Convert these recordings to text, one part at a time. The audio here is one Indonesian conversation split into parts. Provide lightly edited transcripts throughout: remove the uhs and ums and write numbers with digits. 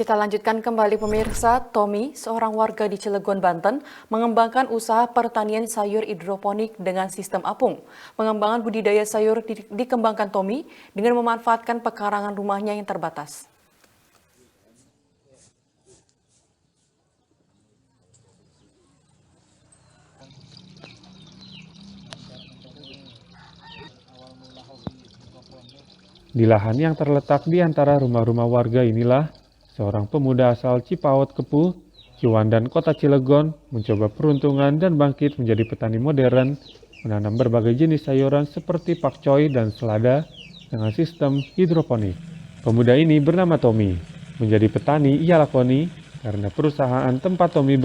Kita lanjutkan kembali pemirsa, Tommy, seorang warga di Cilegon, Banten, mengembangkan usaha pertanian sayur hidroponik dengan sistem apung. Pengembangan budidaya sayur dikembangkan Tommy dengan memanfaatkan pekarangan rumahnya yang terbatas. Di lahan yang terletak di antara rumah-rumah warga inilah, seorang pemuda asal Cipaot Kepuh, Ciwandan, Kota Cilegon, mencoba peruntungan dan bangkit menjadi petani modern, menanam berbagai jenis sayuran seperti pakcoy dan selada dengan sistem hidroponik. Pemuda ini bernama Tommy. Menjadi petani ia lakoni karena perusahaan tempat Tommy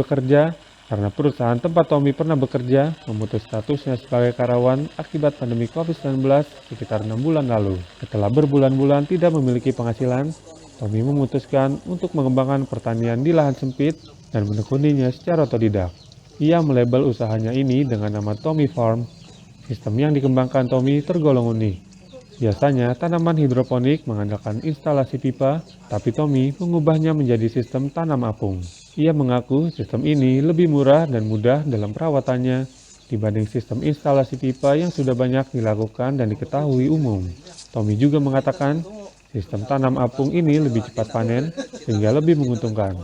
pernah bekerja memutus statusnya sebagai karyawan akibat pandemi COVID-19 sekitar 6 bulan lalu. Setelah berbulan-bulan tidak memiliki penghasilan, Tommy memutuskan untuk mengembangkan pertanian di lahan sempit dan menekuninya secara otodidak. Ia melabel usahanya ini dengan nama Tommy Farm. Sistem yang dikembangkan Tommy tergolong unik. Biasanya tanaman hidroponik mengandalkan instalasi pipa, tapi Tommy mengubahnya menjadi sistem tanam apung. Ia mengaku sistem ini lebih murah dan mudah dalam perawatannya dibanding sistem instalasi pipa yang sudah banyak dilakukan dan diketahui umum. Tommy juga mengatakan sistem tanam apung ini lebih cepat panen sehingga lebih menguntungkan.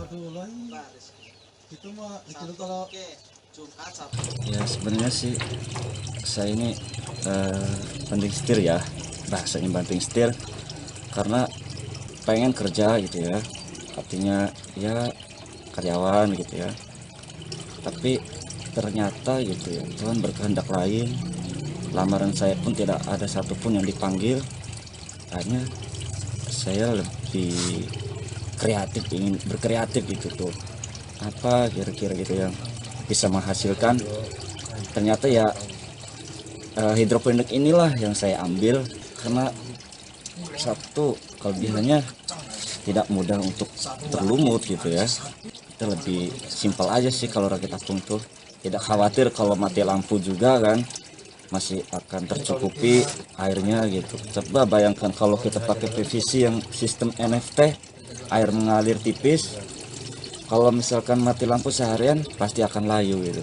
Ya sebenarnya sih saya ini banting setir ya, bahasanya banting setir karena pengen kerja gitu ya, artinya ya karyawan gitu ya, tapi ternyata gitu ya Tuhan berkehendak lain. Lamaran saya pun tidak ada satupun yang dipanggil. Hanya saya lebih kreatif, ingin berkreatif gitu tuh, apa kira-kira gitu yang bisa menghasilkan. Ternyata ya hidroponik inilah yang saya ambil karena satu kelebihannya tidak mudah untuk terlumut gitu ya. Kita lebih simpel aja sih kalau rakit apung tuh, tidak khawatir kalau mati lampu juga kan, masih akan tercukupi airnya gitu. Coba bayangkan kalau kita pakai PVC yang sistem NFT, air mengalir tipis, kalau misalkan mati lampu seharian pasti akan layu gitu.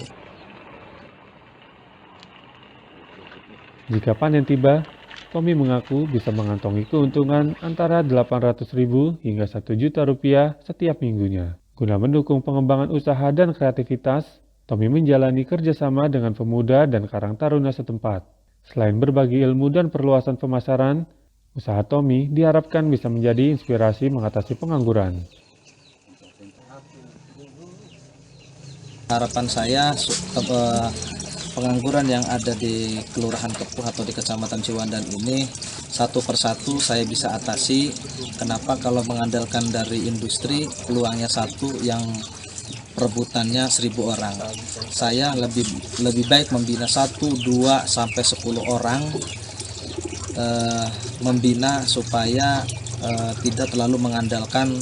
Jika panen tiba, Tommy mengaku bisa mengantongi keuntungan antara 800.000 hingga 1 juta rupiah setiap minggunya. Guna mendukung pengembangan usaha dan kreativitas, Tommy menjalani kerjasama dengan pemuda dan karang taruna setempat. Selain berbagi ilmu dan perluasan pemasaran, usaha Tommy diharapkan bisa menjadi inspirasi mengatasi pengangguran. Harapan saya pengangguran yang ada di Kelurahan Kepuh atau di Kecamatan Ciwandan ini satu persatu saya bisa atasi. Kenapa? Kalau mengandalkan dari industri peluangnya satu, yang perebutannya 1.000 orang. Saya lebih baik membina 1, 2 sampai 10 orang, membina supaya tidak terlalu mengandalkan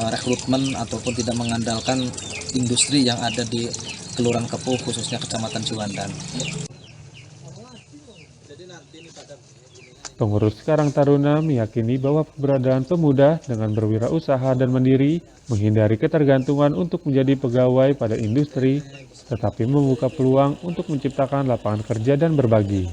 rekrutmen ataupun tidak mengandalkan industri yang ada di Kelurahan Kepuh, khususnya Kecamatan Ciwandan. Pengurus Karang Taruna meyakini bahwa keberadaan pemuda dengan berwirausaha dan mandiri menghindari ketergantungan untuk menjadi pegawai pada industri, tetapi membuka peluang untuk menciptakan lapangan kerja dan berbagi.